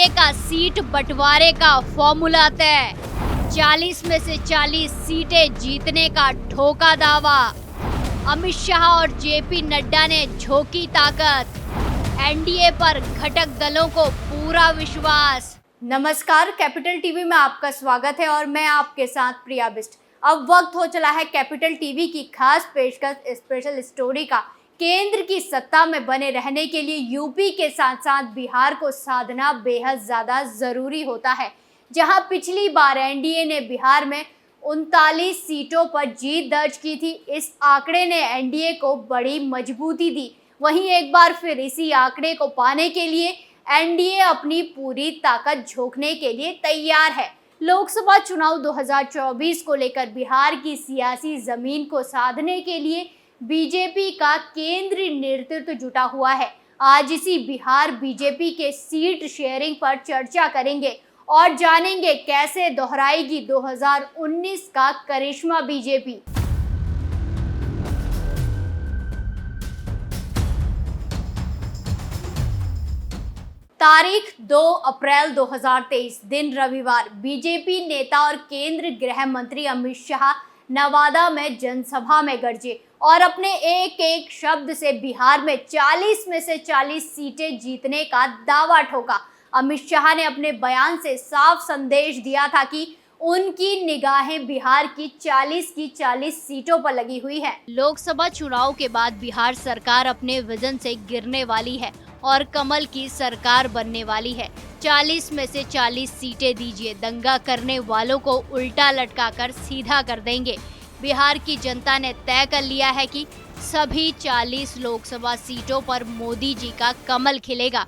NDA का seat बंटवारे का फॉर्मूला तय। 40 में से 40 सीटें जीतने का ठोका दावा। अमित शाह और जेपी नड्डा ने झोंकी ताकत। एनडीए पर घटक दलों को पूरा विश्वास। नमस्कार, कैपिटल टीवी में आपका स्वागत है और मैं आपके साथ प्रिया बिष्ट। अब वक्त हो चला है कैपिटल टीवी की खास पेशकश स्पेशल स्टोरी का। केंद्र की सत्ता में बने रहने के लिए यूपी के साथ साथ बिहार को साधना बेहद ज्यादा जरूरी होता है। जहां पिछली बार एनडीए ने बिहार में 39 सीटों पर जीत दर्ज की थी, इस आंकड़े ने एनडीए को बड़ी मजबूती दी। वहीं एक बार फिर इसी आंकड़े को पाने के लिए एनडीए अपनी पूरी ताकत झोंकने के लिए तैयार है। लोकसभा चुनाव 2024 को लेकर बिहार की सियासी जमीन को साधने के लिए बीजेपी का केंद्रीय नेतृत्व जुटा हुआ है। आज इसी बिहार बीजेपी के सीट शेयरिंग पर चर्चा करेंगे और जानेंगे कैसे दोहराएगी 2019 का करिश्मा बीजेपी। तारीख 2 अप्रैल 2023 दिन रविवार। बीजेपी नेता और केंद्रीय गृह मंत्री अमित शाह नवादा में जनसभा में गरजे और अपने एक एक शब्द से बिहार में 40 में से 40 सीटें जीतने का दावा ठोका। अमित शाह ने अपने बयान से साफ संदेश दिया था कि उनकी निगाहें बिहार की 40 सीटों पर लगी हुई है। लोकसभा चुनाव के बाद बिहार सरकार अपने विजन से गिरने वाली है और कमल की सरकार बनने वाली है। 40 में से 40 सीटें दीजिए, दंगा करने वालों को उल्टा लटकाकर सीधा कर देंगे। बिहार की जनता ने तय कर लिया है कि सभी 40 लोकसभा सीटों पर मोदी जी का कमल खिलेगा।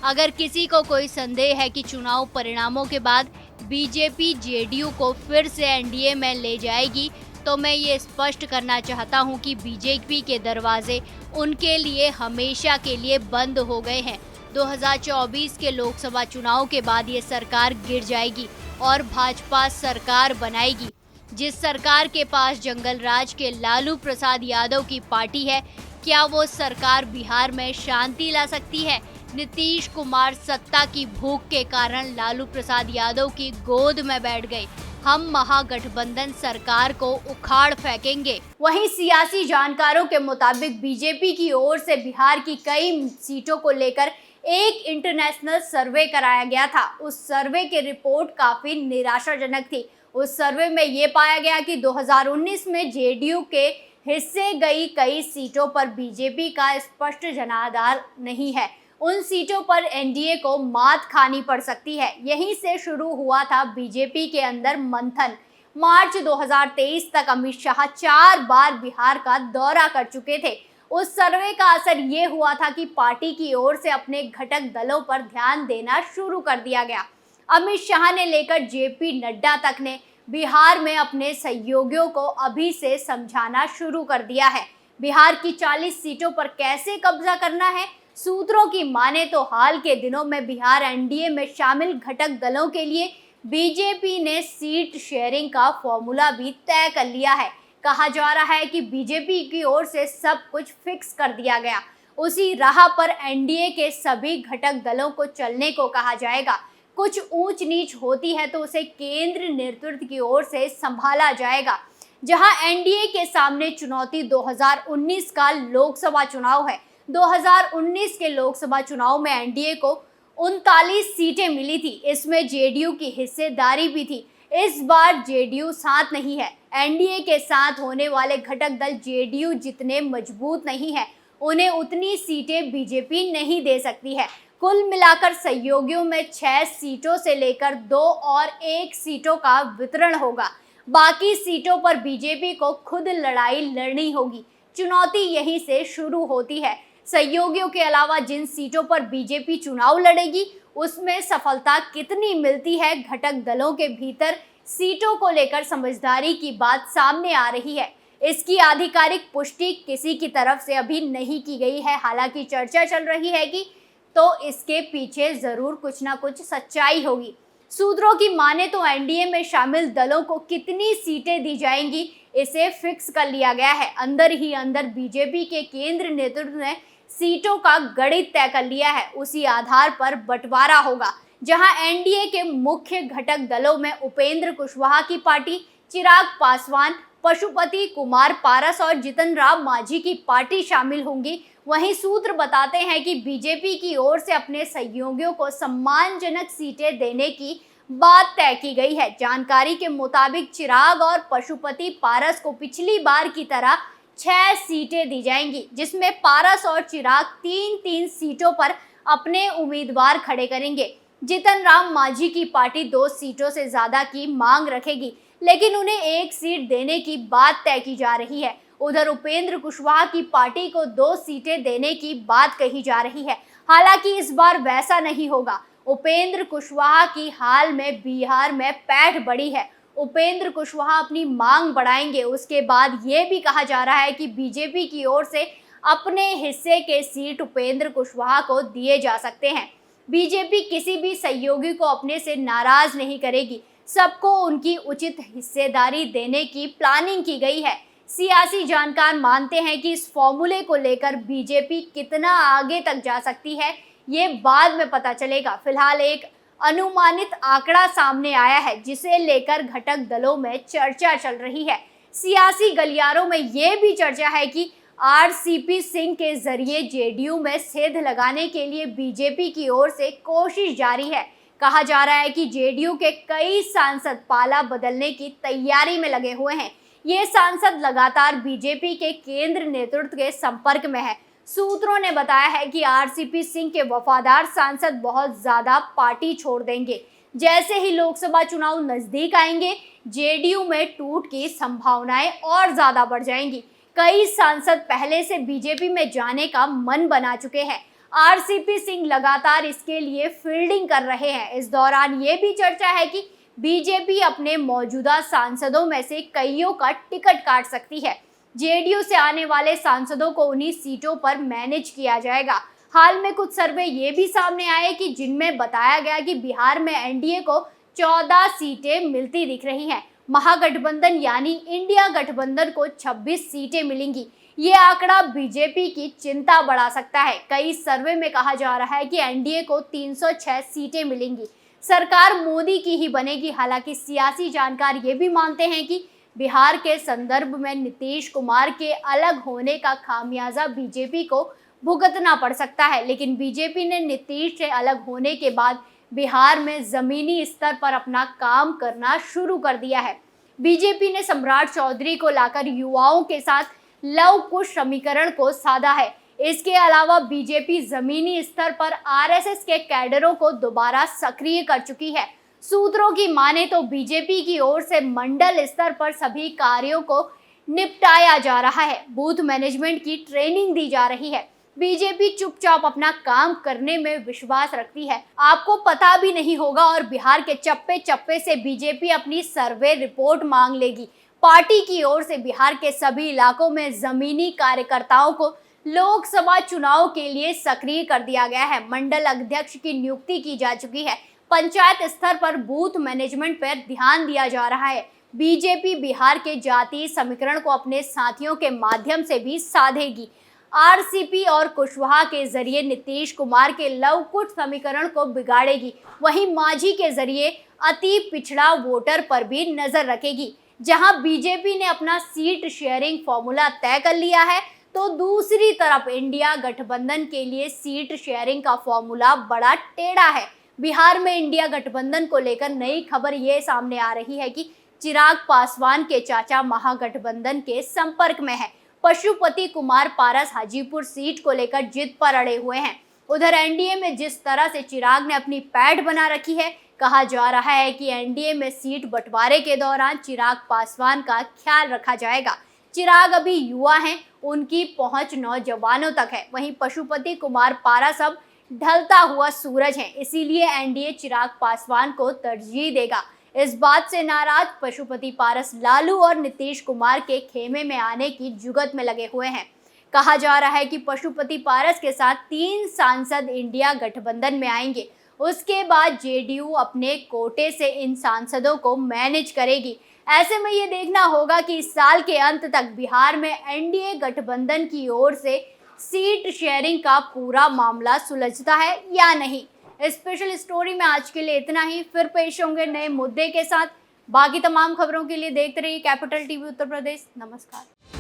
अगर किसी को कोई संदेह है कि चुनाव परिणामों के बाद बीजेपी जेडीयू को फिर से एनडीए में ले जाएगी, तो मैं ये स्पष्ट करना चाहता हूं कि बीजेपी के दरवाजे उनके लिए हमेशा के लिए बंद हो गए हैं। 2024 के लोकसभा चुनाव के बाद ये सरकार गिर जाएगी और भाजपा सरकार बनाएगी। जिस सरकार के पास जंगल राज के लालू प्रसाद यादव की पार्टी है, क्या वो सरकार बिहार में शांति ला सकती है? नीतीश कुमार सत्ता की भूख के कारण लालू प्रसाद यादव की गोद में बैठ गए। हम महागठबंधन सरकार को उखाड़ फेंकेंगे। वहीं सियासी जानकारों के मुताबिक बीजेपी की ओर से बिहार की कई सीटों को लेकर एक इंटरनेशनल सर्वे कराया गया था। उस सर्वे की रिपोर्ट काफी निराशाजनक थी। उस सर्वे में ये पाया गया कि 2019 में जेडीयू के हिस्से गई कई सीटों पर बीजेपी का स्पष्ट जनाधार नहीं है। उन सीटों पर एनडीए को मात खानी पड़ सकती है। यहीं से शुरू हुआ था बीजेपी के अंदर मंथन। मार्च 2023 तक अमित शाह 4 बार बिहार का दौरा कर चुके थे। उस सर्वे का असर ये हुआ था कि पार्टी की ओर से अपने घटक दलों पर ध्यान देना शुरू कर दिया गया। अमित शाह ने लेकर जेपी नड्डा तक ने बिहार में अपने सहयोगियों को अभी से समझाना शुरू कर दिया है। बिहार की 40 सीटों पर कैसे कब्जा करना है? सूत्रों की माने तो हाल के दिनों में बिहार एनडीए में शामिल घटक दलों के लिए बीजेपी ने सीट शेयरिंग का फॉर्मूला भी तय कर लिया है। कहा जा रहा है कि बीजेपी की ओर से सब कुछ फिक्स कर दिया गया। उसी राह पर एनडीए के सभी घटक दलों को चलने को कहा जाएगा। कुछ ऊंच नीच होती है तो उसे केंद्र नेतृत्व की ओर से संभाला जाएगा। जहां एनडीए के सामने चुनौती 2019 का लोकसभा चुनाव है। 2019 के लोकसभा चुनाव में एनडीए को 39 सीटें मिली थी। इसमें जेडीयू की हिस्सेदारी भी थी। इस बार जेडीयू साथ नहीं है। एनडीए के साथ होने वाले घटक दल जेडीयू जितने मजबूत नहीं है, उन्हें उतनी सीटें बीजेपी नहीं दे सकती है। कुल मिलाकर सहयोगियों में 6 सीटों से लेकर 2 और 1 सीटों का वितरण होगा। बाकी सीटों पर बीजेपी को खुद लड़ाई लड़नी होगी। चुनौती यहीं से शुरू होती है। सहयोगियों के अलावा जिन सीटों पर बीजेपी चुनाव लड़ेगी, उसमें सफलता कितनी मिलती है, घटक दलों के भीतर सीटों को लेकर समझदारी की बात सामने आ रही है। इसकी आधिकारिक पुष्टि किसी की तरफ से अभी नहीं की गई है। हालांकि चर्चा चल रही है कि तो इसके पीछे जरूर कुछ ना कुछ सच्चाई होगी। सूत्रों की माने तो एनडीए में शामिल दलों को कितनी सीटें दी जाएंगी, इसे फिक्स कर लिया गया है। अंदर ही अंदर बीजेपी के केंद्र नेतृत्व ने सीटों का गणित तय कर लिया है। उसी आधार पर बंटवारा होगा। जहां एनडीए के मुख्य घटक दलों में उपेंद्र कुशवाहा की पार्टी, चिराग पासवान, पशुपति कुमार पारस और जीतन राम मांझी की पार्टी शामिल होंगी। वहीं सूत्र बताते हैं कि बीजेपी की ओर से अपने सहयोगियों को सम्मानजनक सीटें देने की बात तय की गई है। जानकारी के मुताबिक चिराग और पशुपति पारस को पिछली बार की तरह 6 सीटें दी जाएंगी, जिसमें पारस और चिराग 3-3 सीटों पर अपने उम्मीदवार खड़े करेंगे। जीतन राम मांझी की पार्टी 2 सीटों से ज्यादा की मांग रखेगी, लेकिन उन्हें 1 सीट देने की बात तय की जा रही है। उधर उपेंद्र कुशवाहा की पार्टी को 2 सीटें देने की बात कही जा रही है। हालांकि इस बार वैसा नहीं होगा। उपेंद्र कुशवाहा की हाल में बिहार में पैठ बढ़ी है। उपेंद्र कुशवाहा अपनी मांग बढ़ाएंगे। उसके बाद ये भी कहा जा रहा है कि बीजेपी की ओर से अपने हिस्से के सीट उपेंद्र कुशवाहा को दिए जा सकते हैं। बीजेपी किसी भी सहयोगी को अपने से नाराज नहीं करेगी। सबको उनकी उचित हिस्सेदारी देने की प्लानिंग की गई है। सियासी जानकार मानते हैं कि इस फॉर्मूले को लेकर बीजेपी कितना आगे तक जा सकती है, ये बाद में पता चलेगा। फिलहाल एक अनुमानित आंकड़ा सामने आया है, जिसे लेकर घटक दलों में चर्चा चल रही है। सियासी गलियारों में ये भी चर्चा है कि आरसीपी सिंह के जरिए जेडीयू में सेंध लगाने के लिए बीजेपी की ओर से कोशिश जारी है। कहा जा रहा है कि जेडीयू के कई सांसद पाला बदलने की तैयारी में लगे हुए हैं। ये सांसद लगातार बीजेपी के केंद्र नेतृत्व के संपर्क में है। सूत्रों ने बताया है कि आरसीपी सिंह के वफादार सांसद बहुत ज्यादा पार्टी छोड़ देंगे। जैसे ही लोकसभा चुनाव नजदीक आएंगे, जेडीयू में टूट की संभावनाएं और ज्यादा बढ़ जाएंगी। कई सांसद पहले से बीजेपी में जाने का मन बना चुके हैं। आरसीपी सिंह लगातार इसके लिए फील्डिंग कर रहे हैं। इस दौरान ये भी चर्चा है कि बीजेपी अपने मौजूदा सांसदों में से कईयों का टिकट काट सकती है। जेडीयू से आने वाले सांसदों को उन्हीं सीटों पर मैनेज किया जाएगा। हाल में कुछ सर्वे ये भी सामने आए कि जिनमें बताया गया कि बिहार में एनडीए को 14 सीटें मिलती दिख रही हैं। महागठबंधन यानी इंडिया गठबंधन को 26 सीटें मिलेंगी। ये आंकड़ा बीजेपी की चिंता बढ़ा सकता है। कई सर्वे में कहा जा रहा है कि एनडीए को 306 सीटें मिलेंगी। सरकार मोदी की ही बनेगी। हालांकि सियासी जानकार ये भी मानते हैं कि बिहार के संदर्भ में नीतीश कुमार के अलग होने का खामियाजा बीजेपी को भुगतना पड़ सकता है। लेकिन बीजेपी ने नीतीश से अलग होने के बाद बिहार में जमीनी स्तर पर अपना काम करना शुरू कर दिया है। बीजेपी ने सम्राट चौधरी को लाकर युवाओं के साथ लव कुश समीकरण को साधा है। इसके अलावा बीजेपी जमीनी स्तर पर आरएसएस के कैडरों को दोबारा सक्रिय कर चुकी है। सूत्रों की माने तो बीजेपी की ओर से मंडल स्तर पर सभी कार्यों को निपटाया जा रहा है। बूथ मैनेजमेंट की ट्रेनिंग दी जा रही है। बीजेपी चुपचाप अपना काम करने में विश्वास रखती है। आपको पता भी नहीं होगा और बिहार के चप्पे चप्पे से बीजेपी अपनी सर्वे रिपोर्ट मांग लेगी। पार्टी की ओर से बिहार के सभी इलाकों में जमीनी कार्यकर्ताओं को लोकसभा चुनाव के लिए सक्रिय कर दिया गया है। मंडल अध्यक्ष की नियुक्ति की जा चुकी है। पंचायत स्तर पर बूथ मैनेजमेंट पर ध्यान दिया जा रहा है। बीजेपी बिहार के जातीय समीकरण को अपने साथियों के माध्यम से भी साधेगी। आरसीपी और कुशवाहा के जरिए नीतीश कुमार के लव कुश समीकरण को बिगाड़ेगी। वहीं मांझी के जरिए अति पिछड़ा वोटर पर भी नजर रखेगी। जहां बीजेपी ने अपना सीट शेयरिंग फॉर्मूला तय कर लिया है, तो दूसरी तरफ इंडिया गठबंधन के लिए सीट शेयरिंग का फॉर्मूला बड़ा टेढ़ा है। बिहार में इंडिया गठबंधन को लेकर नई खबर ये सामने आ रही है कि चिराग पासवान के चाचा महागठबंधन के संपर्क में है। पशुपति कुमार पारस हाजीपुर सीट को लेकर जिद पर अड़े हुए हैं। उधर एनडीए में जिस तरह से चिराग ने अपनी पैठ बना रखी है, कहा जा रहा है कि एनडीए में सीट बंटवारे के दौरान चिराग पासवान का ख्याल रखा जाएगा। चिराग अभी युवा हैं, उनकी पहुंच नौजवानों तक है। वहीं पशुपति कुमार पारस अब ढलता हुआ सूरज है, इसीलिए एनडीए चिराग पासवान को तरजीह देगा। इस बात से नाराज पशुपति पारस लालू और नीतीश कुमार के खेमे में आने की जुगत में लगे हुए हैं। कहा जा रहा है कि पशुपति पारस के साथ 3 सांसद इंडिया गठबंधन में आएंगे। उसके बाद जेडीयू अपने कोटे से इन सांसदों को मैनेज करेगी। ऐसे में ये देखना होगा कि इस साल के अंत तक बिहार में एनडीए गठबंधन की ओर से सीट शेयरिंग का पूरा मामला सुलझता है या नहीं। इस स्पेशल स्टोरी में आज के लिए इतना ही। फिर पेश होंगे नए मुद्दे के साथ। बाकी तमाम खबरों के लिए देखते रहिए कैपिटल टीवी उत्तर प्रदेश। नमस्कार।